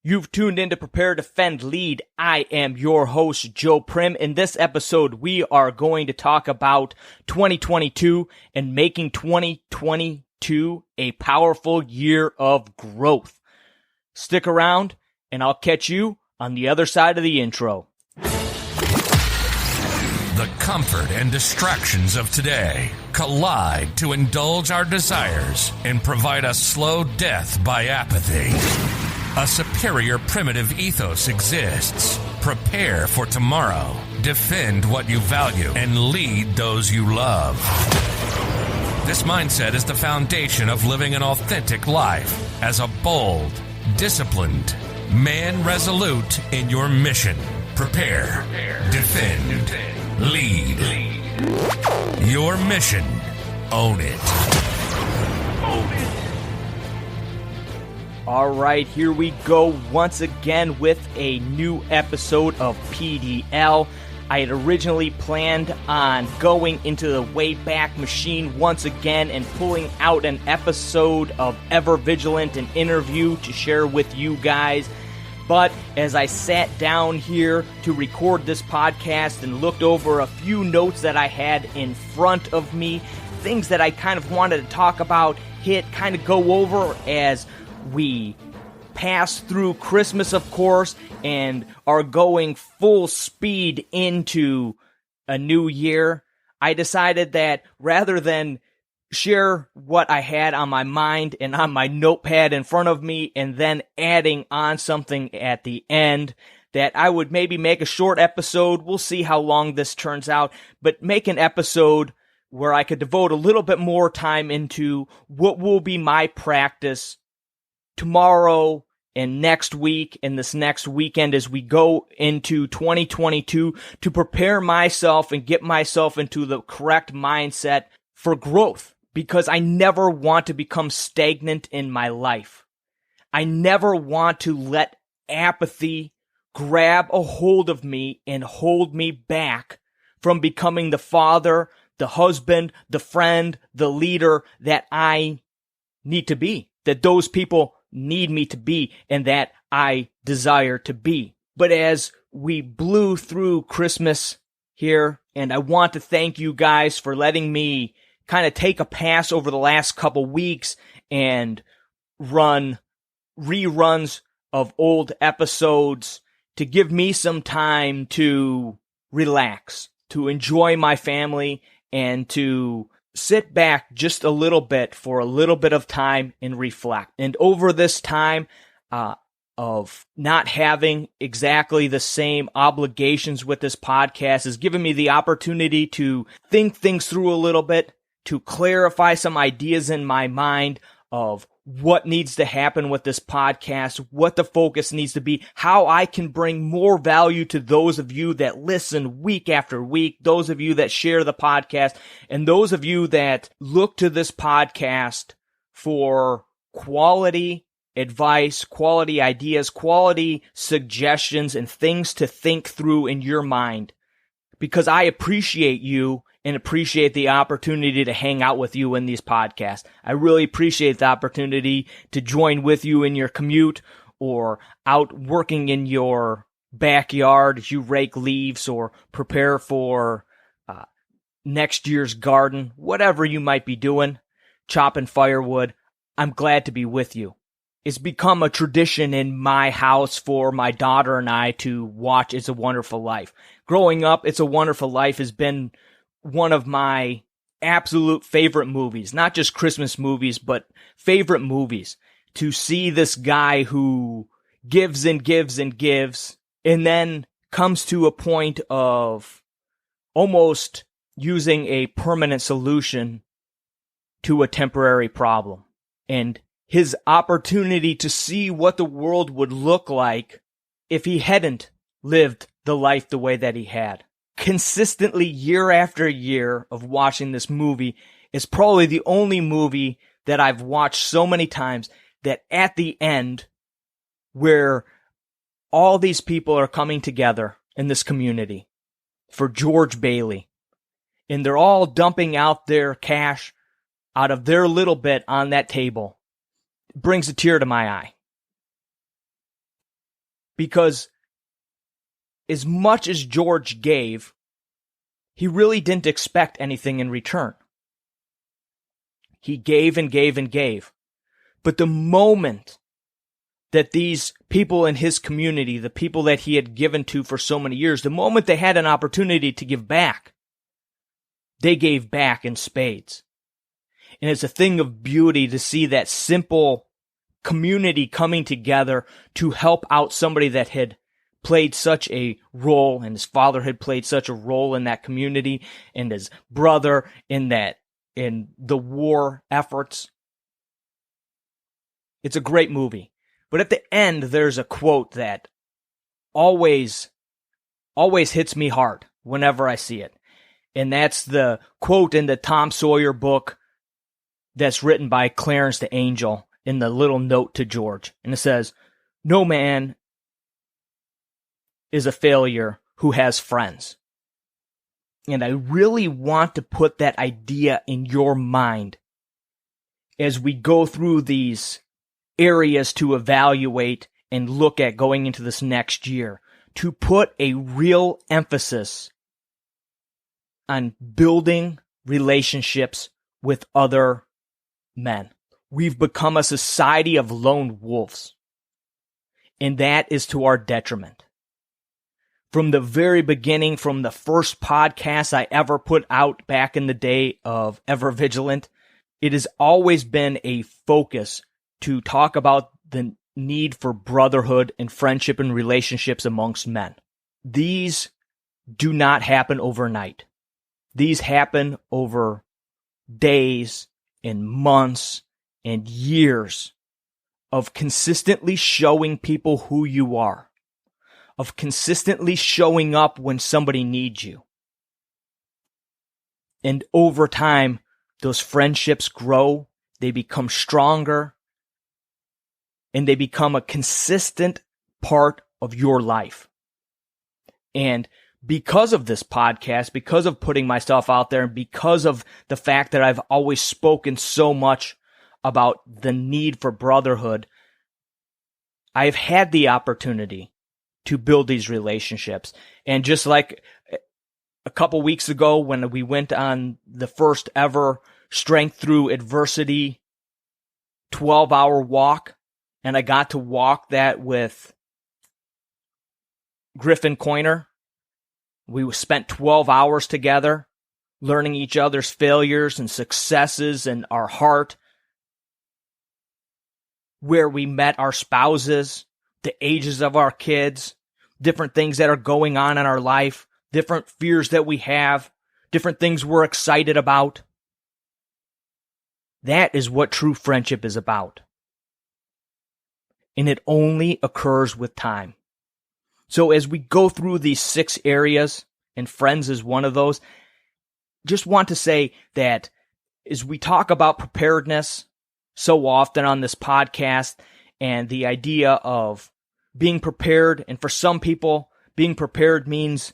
You've tuned in to Prepare.Defend.Lead. I am your host, Joe Prim. In this episode, we are going to talk about 2022 and making 2022 a powerful year of growth. Stick around, and I'll catch you on the other side of the intro. The comfort and distractions of today collide to indulge our desires and provide a slow death by apathy. A superior primitive ethos exists. Prepare for tomorrow. Defend what you value and lead those you love. This mindset is the foundation of living an authentic life as a bold, disciplined man resolute in your mission. Prepare, defend, lead. Your mission. Own it. All right, here we go once again with a new episode of PDL. I had originally planned on going into the Wayback Machine once again and pulling out an episode of Ever Vigilant, an interview to share with you guys. But as I sat down here to record this podcast and looked over a few notes that I had in front of me, things that I kind of wanted to talk about, kind of go over as we pass through Christmas, of course, and are going full speed into a new year, I decided that rather than share what I had on my mind and on my notepad in front of me and then adding on something at the end, that I would maybe make a short episode. We'll see how long this turns out, but make an episode where I could devote a little bit more time into what will be my practice tomorrow and next week and this next weekend as we go into 2022 to prepare myself and get myself into the correct mindset for growth, because I never want to become stagnant in my life. I never want to let apathy grab a hold of me and hold me back from becoming the father, the husband, the friend, the leader that I need to be, that those people need me to be, and that I desire to be. But as we blew through Christmas here, and I want to thank you guys for letting me kind of take a pass over the last couple weeks and run reruns of old episodes to give me some time to relax, to enjoy my family, and to sit back just a little bit for a little bit of time and reflect. And over this time of not having exactly the same obligations with this podcast has given me the opportunity to think things through a little bit, to clarify some ideas in my mind of what needs to happen with this podcast, what the focus needs to be, how I can bring more value to those of you that listen week after week, those of you that share the podcast, and those of you that look to this podcast for quality advice, quality ideas, quality suggestions, and things to think through in your mind. Because I appreciate you and appreciate the opportunity to hang out with you in these podcasts. I really appreciate the opportunity to join with you in your commute or out working in your backyard as you rake leaves or prepare for next year's garden, whatever you might be doing, chopping firewood. I'm glad to be with you. It's become a tradition in my house for my daughter and I to watch It's a Wonderful Life. Growing up, It's a Wonderful Life has been one of my absolute favorite movies, not just Christmas movies, but favorite movies. To see this guy who gives and gives and gives, and then comes to a point of almost using a permanent solution to a temporary problem. And his opportunity to see what the world would look like if he hadn't lived the life the way that he had. Consistently, year after year of watching this movie is probably the only movie that I've watched so many times that at the end, where all these people are coming together in this community for George Bailey, and they're all dumping out their cash out of their little bit on that table, it brings a tear to my eye. Because as much as George gave, he really didn't expect anything in return. He gave and gave and gave. But the moment that these people in his community, the people that he had given to for so many years, the moment they had an opportunity to give back, they gave back in spades. And it's a thing of beauty to see that simple community coming together to help out somebody that had played such a role, and his father had played such a role in that community, and his brother in the war efforts. It's a great movie. But at the end, there's a quote that always hits me hard whenever I see it. And that's the quote in the Tom Sawyer book that's written by Clarence the Angel in the little note to George. And it says, "No man is a failure who has friends." And I really want to put that idea in your mind as we go through these areas to evaluate and look at going into this next year, to put a real emphasis on building relationships with other men. We've become a society of lone wolves, and that is to our detriment. From the very beginning, from the first podcast I ever put out back in the day of Ever Vigilant, it has always been a focus to talk about the need for brotherhood and friendship and relationships amongst men. These do not happen overnight. These happen over days and months and years of consistently showing people who you are, of consistently showing up when somebody needs you. And over time, those friendships grow, they become stronger, and they become a consistent part of your life. And because of this podcast, because of putting myself out there, and because of the fact that I've always spoken so much about the need for brotherhood, I've had the opportunity to build these relationships. And just like a couple weeks ago when we went on the first ever Strength Through Adversity 12-hour walk, and I got to walk that with Griffin Coiner. We spent 12 hours together, learning each other's failures and successes and our heart, where we met our spouses, the ages of our kids, different things that are going on in our life, different fears that we have, different things we're excited about. That is what true friendship is about. And it only occurs with time. So as we go through these 6 areas, and friends is one of those, just want to say that as we talk about preparedness so often on this podcast, and the idea of being prepared, and for some people, being prepared means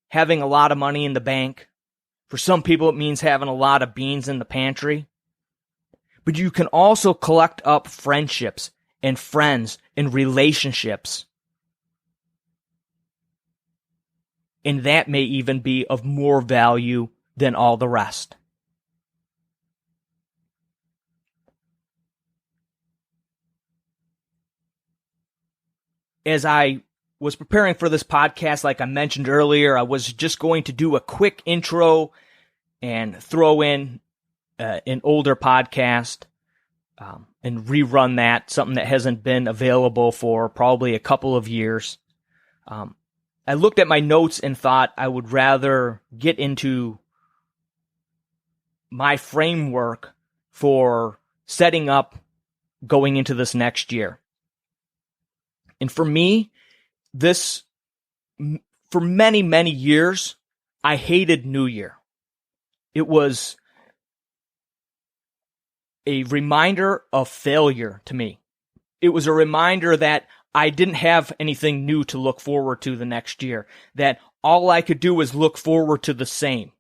having a lot of money in the bank. For some people, it means having a lot of beans in the pantry. But you can also collect up friendships and friends and relationships. And that may even be of more value than all the rest. As I was preparing for this podcast, like I mentioned earlier, I was just going to do a quick intro and throw in an older podcast and rerun that, something that hasn't been available for probably a couple of years. I looked at my notes and thought I would rather get into my framework for setting up going into this next year. And for me, for many, many years, I hated New Year. It was a reminder of failure to me. It was a reminder that I didn't have anything new to look forward to the next year, that all I could do was look forward to the same,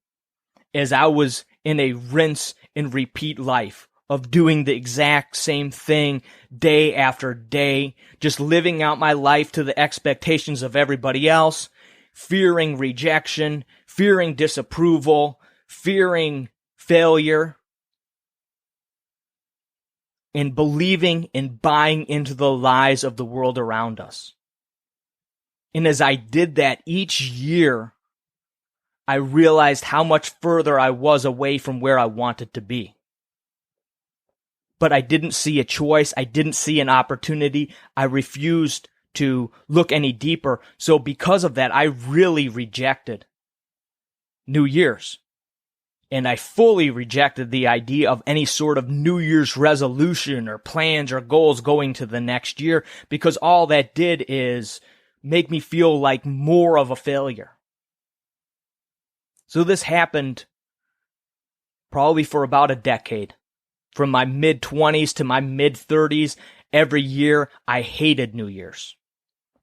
as I was in a rinse and repeat life of doing the exact same thing day after day, just living out my life to the expectations of everybody else, fearing rejection, fearing disapproval, fearing failure, and believing and buying into the lies of the world around us. And as I did that each year, I realized how much further I was away from where I wanted to be. But I didn't see a choice. I didn't see an opportunity. I refused to look any deeper. So because of that, I really rejected New Year's. And I fully rejected the idea of any sort of New Year's resolution or plans or goals going to the next year, because all that did is make me feel like more of a failure. So this happened probably for about a decade. From my mid-20s to my mid-30s, every year I hated New Year's.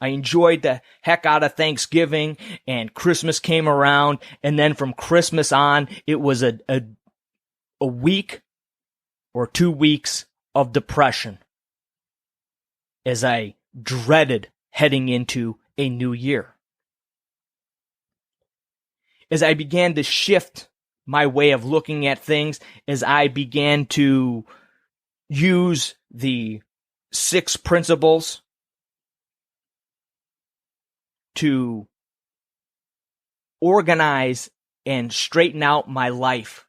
I enjoyed the heck out of Thanksgiving, and Christmas came around, and then from Christmas on, it was a week or 2 weeks of depression as I dreaded heading into a new year. As I began to shift my way of looking at things, as I began to use the 6 principles to organize and straighten out my life,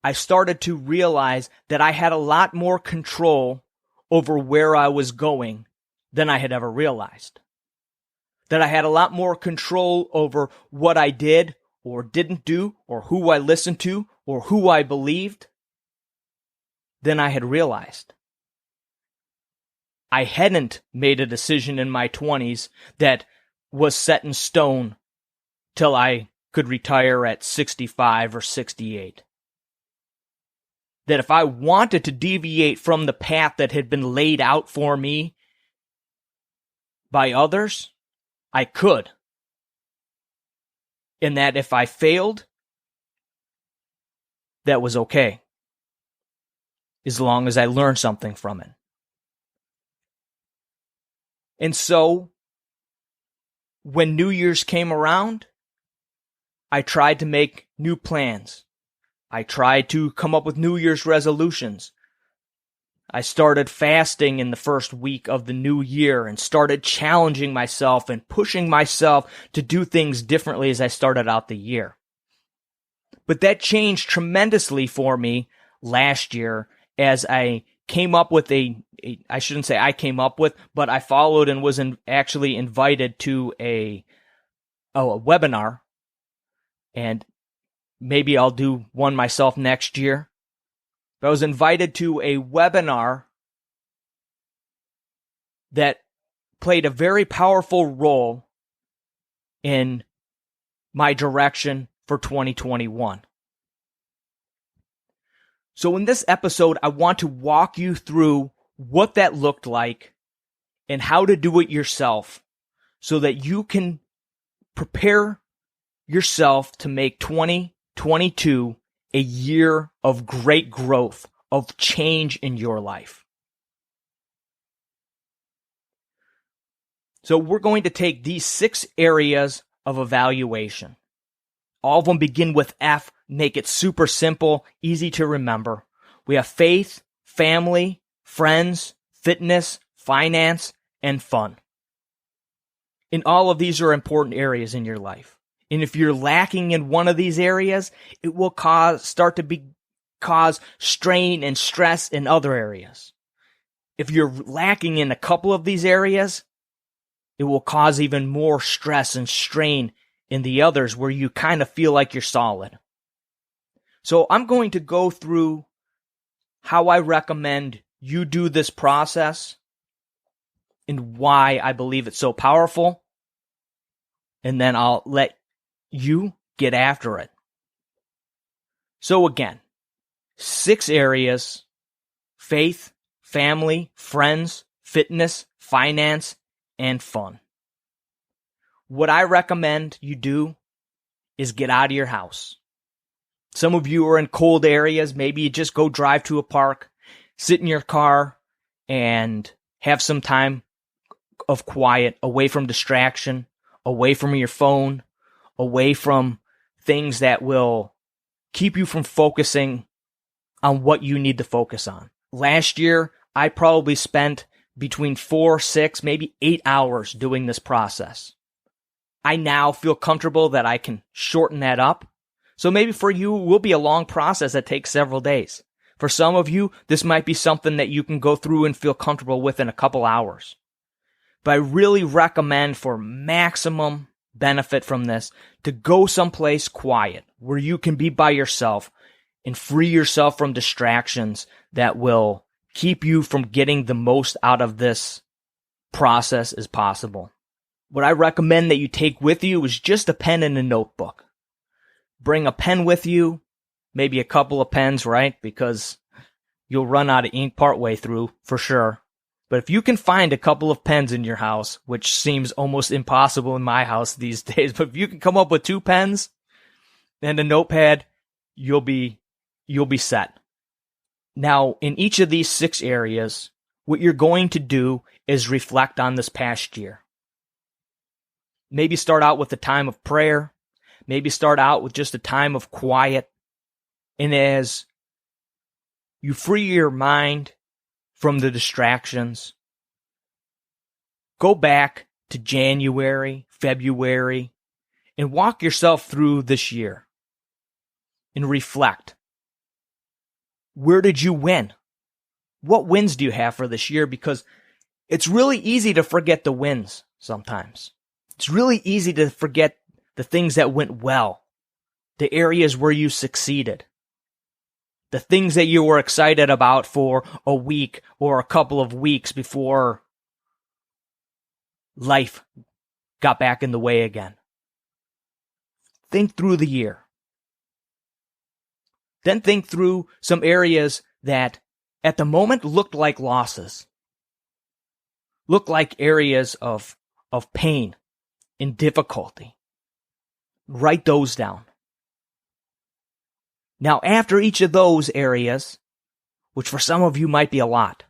I started to realize that I had a lot more control over where I was going than I had ever realized. That I had a lot more control over what I did or didn't do, or who I listened to, or who I believed, than I had realized. I hadn't made a decision in my 20s that was set in stone till I could retire at 65 or 68. That if I wanted to deviate from the path that had been laid out for me by others, I could. And that if I failed, that was okay, as long as I learned something from it. And so, when New Year's came around, I tried to make new plans. I tried to come up with New Year's resolutions. I started fasting in the first week of the new year and started challenging myself and pushing myself to do things differently as I started out the year. But that changed tremendously for me last year as I came up with I shouldn't say I came up with, but I followed and was actually invited to a webinar, and maybe I'll do one myself next year. But I was invited to a webinar that played a very powerful role in my direction for 2021. So in this episode, I want to walk you through what that looked like and how to do it yourself so that you can prepare yourself to make 2022 a year of great growth, of change in your life. So we're going to take these 6 areas of evaluation. All of them begin with F, make it super simple, easy to remember. We have faith, family, friends, fitness, finance, and fun. And all of these are important areas in your life. And if you're lacking in one of these areas, it will cause strain and stress in other areas. If you're lacking in a couple of these areas, it will cause even more stress and strain in the others where you kind of feel like you're solid. So I'm going to go through how I recommend you do this process and why I believe it's so powerful. And then I'll let you get after it. So again, 6 areas: faith, family, friends, fitness, finance, and fun. What I recommend you do is get out of your house. Some of you are in cold areas. Maybe you just go drive to a park, sit in your car, and have some time of quiet, away from distraction, away from your phone, away from things that will keep you from focusing on what you need to focus on. Last year, I probably spent between 4, 6, maybe 8 hours doing this process. I now feel comfortable that I can shorten that up. So maybe for you, it will be a long process that takes several days. For some of you, this might be something that you can go through and feel comfortable with in a couple hours. But I really recommend, for maximum benefit from this, to go someplace quiet where you can be by yourself and free yourself from distractions that will keep you from getting the most out of this process as possible. What I recommend that you take with you is just a pen and a notebook. Bring a pen with you, maybe a couple of pens, right? Because you'll run out of ink partway through, for sure. But if you can find a couple of pens in your house, which seems almost impossible in my house these days, but if you can come up with 2 pens and a notepad, you'll be set. Now, in each of these 6 areas, what you're going to do is reflect on this past year. Maybe start out with a time of prayer. Maybe start out with just a time of quiet. And as you free your mind from the distractions, go back to January, February, and walk yourself through this year and reflect. Where did you win? What wins do you have for this year? Because it's really easy to forget the wins sometimes. It's really easy to forget the things that went well, the areas where you succeeded, the things that you were excited about for a week or a couple of weeks before life got back in the way again. Think through the year. Then think through some areas that at the moment looked like losses, looked like areas of pain and difficulty. Write those down. Now, after each of those areas, which for some of you might be a lot,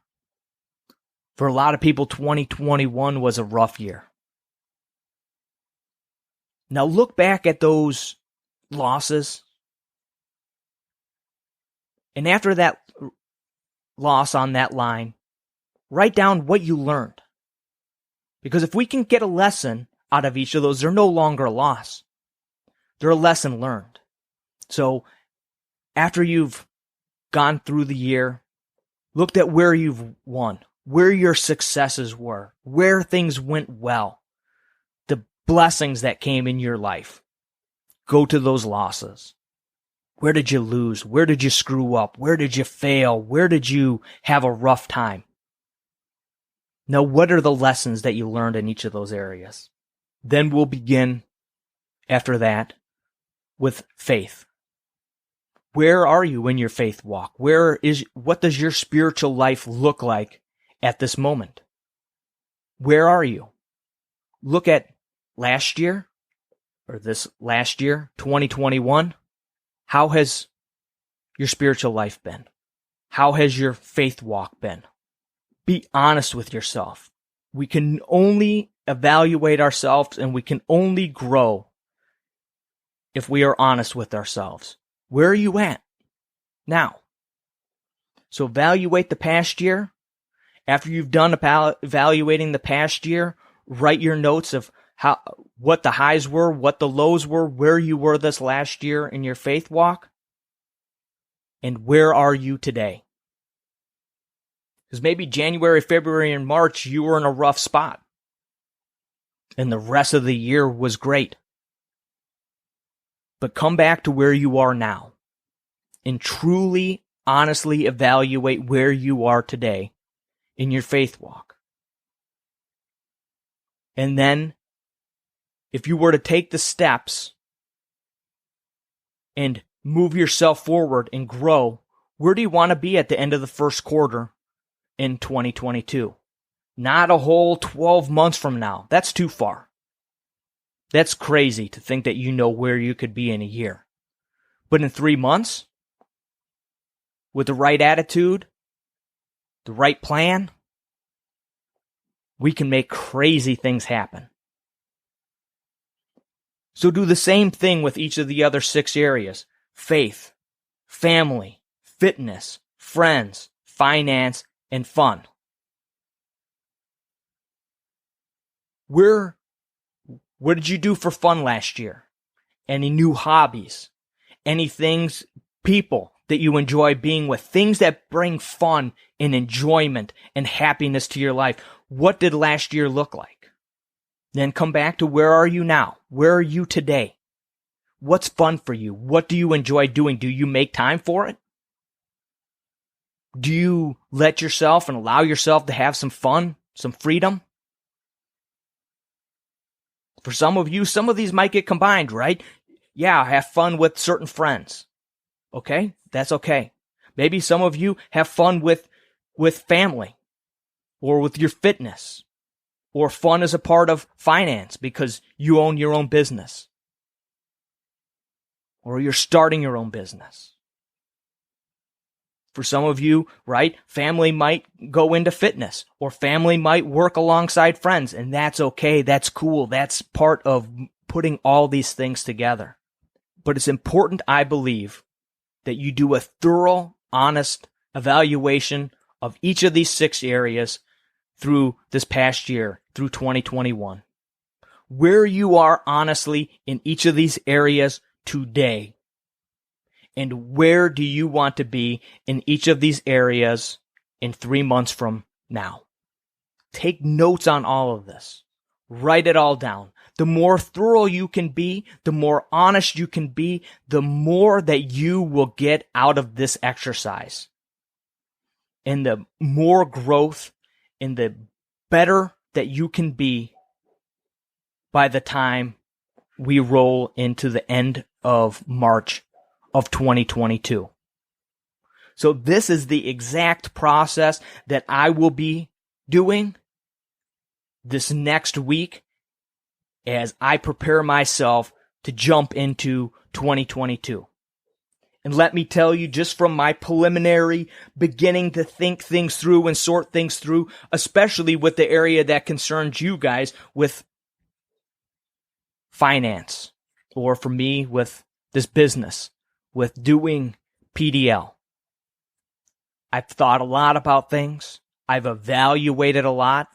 for a lot of people, 2021 was a rough year. Now look back at those losses, and after that loss on that line, write down what you learned. Because if we can get a lesson out of each of those, they're no longer a loss. They're a lesson learned. So after you've gone through the year, looked at where you've won, where your successes were, where things went well, the blessings that came in your life, go to those losses. Where did you lose? Where did you screw up? Where did you fail? Where did you have a rough time? Now, what are the lessons that you learned in each of those areas? Then we'll begin, after that, with faith. Where are you in your faith walk? What does your spiritual life look like at this moment? Where are you? Look at last year, or this last year, 2021. How has your spiritual life been? How has your faith walk been? Be honest with yourself. We can only evaluate ourselves and we can only grow if we are honest with ourselves. Where are you at now? So evaluate the past year. After you've done evaluating the past year, write your notes of what the highs were, what the lows were, where you were this last year in your faith walk, and where are you today? Because maybe January, February, and March, you were in a rough spot, and the rest of the year was great. But come back to where you are now and truly, honestly evaluate where you are today in your faith walk. And then, if you were to take the steps and move yourself forward and grow, where do you want to be at the end of the first quarter in 2022? Not a whole 12 months from now. That's too far. That's crazy to think that you know where you could be in a year. But in 3 months, with the right attitude, the right plan, we can make crazy things happen. So do the same thing with each of the other 6 areas: faith, family, fitness, friends, finance, and fun. What did you do for fun last year? Any new hobbies? Any things, people that you enjoy being with? Things that bring fun and enjoyment and happiness to your life. What did last year look like? Then come back to, where are you now? Where are you today? What's fun for you? What do you enjoy doing? Do you make time for it? Do you let yourself and allow yourself to have some fun, some freedom? For some of you, some of these might get combined, right? Yeah, have fun with certain friends. Okay, that's okay. Maybe some of you have fun with family, or with your fitness, or fun as a part of finance because you own your own business, or you're starting your own business. For some of you, right, family might go into fitness, or family might work alongside friends, and that's okay, that's cool, that's part of putting all these things together. But it's important, I believe, that you do a thorough, honest evaluation of each of these 6 areas through this past year, through 2021. Where you are honestly in each of these areas today. And where do you want to be in each of these areas in 3 months from now? Take notes on all of this. Write it all down. The more thorough you can be, the more honest you can be, the more that you will get out of this exercise. And the more growth and the better that you can be by the time we roll into the end of March of 2022. So this is the exact process that I will be doing this next week as I prepare myself to jump into 2022. And let me tell you, just from my preliminary beginning to think things through and sort things through, especially with the area that concerns you guys with finance, or for me with this business, with doing PDL. I've thought a lot about things. I've evaluated a lot.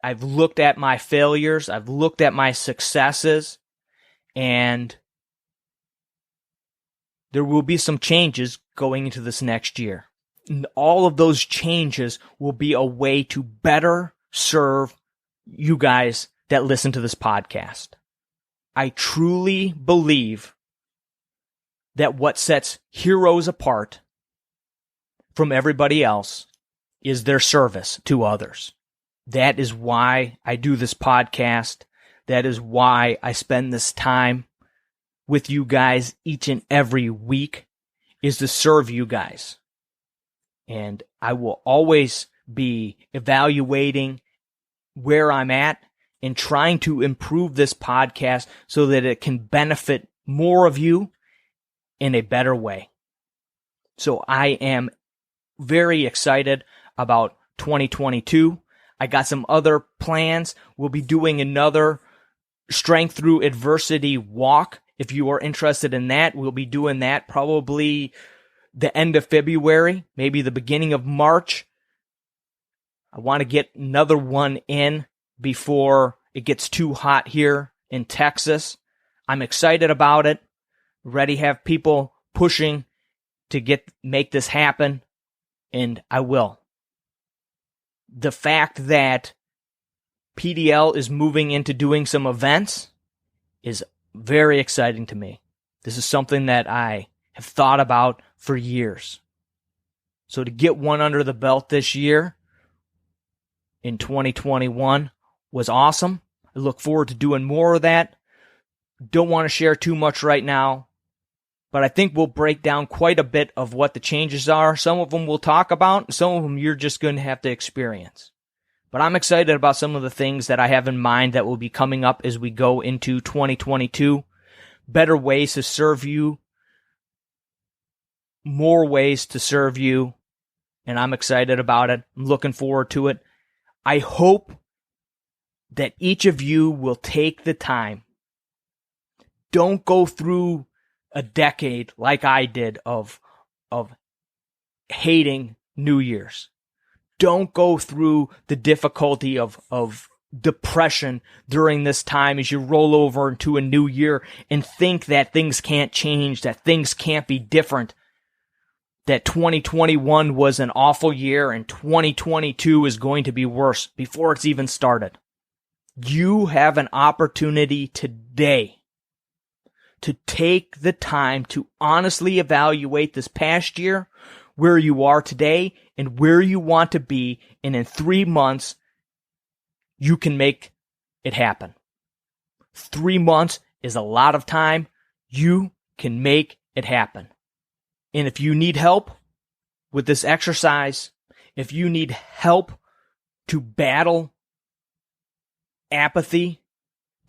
I've looked at my failures. I've looked at my successes. And there will be some changes going into this next year. And all of those changes will be a way to better serve you guys that listen to this podcast. I truly believe that what sets heroes apart from everybody else is their service to others. That is why I do this podcast. That is why I spend this time with you guys each and every week, is to serve you guys. And I will always be evaluating where I'm at and trying to improve this podcast so that it can benefit more of you in a better way. So I am very excited about 2022. I got some other plans. We'll be doing another Strength Through Adversity walk. If you are interested in that, we'll be doing that probably the end of February, maybe the beginning of March. I want to get another one in before it gets too hot here in Texas. I'm excited about it. Ready to have people pushing to make this happen, and I will. The fact that PDL is moving into doing some events is very exciting to me. This is something that I have thought about for years. So to get one under the belt this year in 2021 was awesome. I look forward to doing more of that. Don't want to share too much right now, but I think we'll break down quite a bit of what the changes are. Some of them we'll talk about, some of them you're just going to have to experience. But I'm excited about some of the things that I have in mind that will be coming up as we go into 2022. better ways to serve you, more ways to serve you, and I'm excited about it. I'm looking forward to it. I hope that each of you will take the time. Don't go through a decade like I did of hating New Year's. Don't go through the difficulty of depression during this time as you roll over into a new year and think that things can't change, that things can't be different, that 2021 was an awful year and 2022 is going to be worse before it's even started. You have an opportunity today to take the time to honestly evaluate this past year, where you are today, and where you want to be, and in 3 months, you can make it happen. 3 months is a lot of time. You can make it happen. And if you need help with this exercise, if you need help to battle apathy,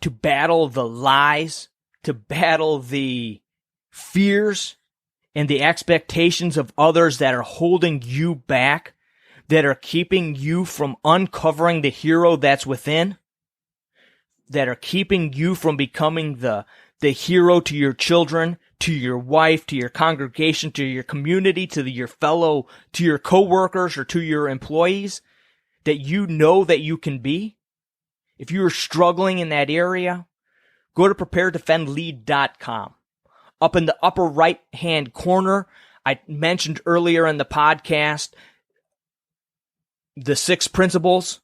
to battle the lies, to battle the fears and the expectations of others that are holding you back, that are keeping you from uncovering the hero that's within, that are keeping you from becoming the hero to your children, to your wife, to your congregation, to your community, to your coworkers, or to your employees, that you know that you can be. If you are struggling in that area, go to Prepare.Defend.Lead.com. Up in the upper right-hand corner, I mentioned earlier in the podcast, the 6 principles.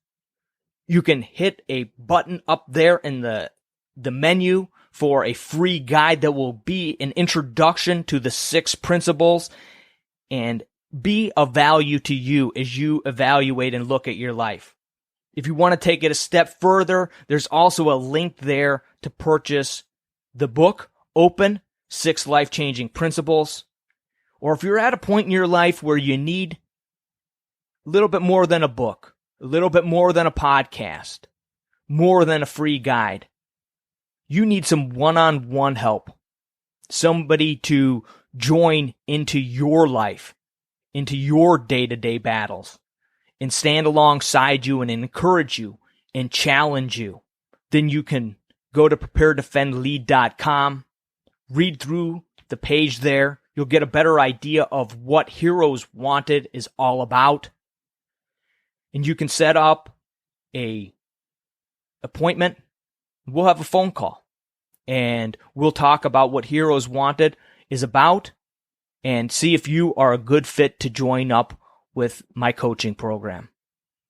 You can hit a button up there in the menu for a free guide that will be an introduction to the 6 principles and be of value to you as you evaluate and look at your life. If you want to take it a step further, there's also a link there to purchase the book, Open, 6 Life-Changing Principles. Or if you're at a point in your life where you need a little bit more than a book, a little bit more than a podcast, more than a free guide, you need some one-on-one help. Somebody to join into your life, into your day-to-day battles, and stand alongside you and encourage you and challenge you. Then you can go to Prepare.Defend.Lead.com, read through the page there. You'll get a better idea of what Heroes Wanted is all about. And you can set up a appointment. We'll have a phone call, and we'll talk about what Heroes Wanted is about and see if you are a good fit to join up with my coaching program.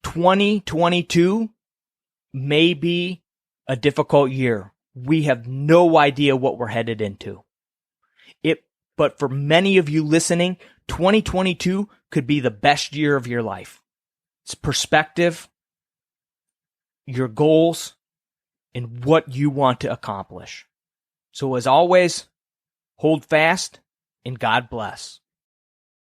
2022 may be a difficult year. We have no idea what we're headed into. But for many of you listening, 2022 could be the best year of your life. It's perspective, your goals, and what you want to accomplish. So as always, hold fast and God bless.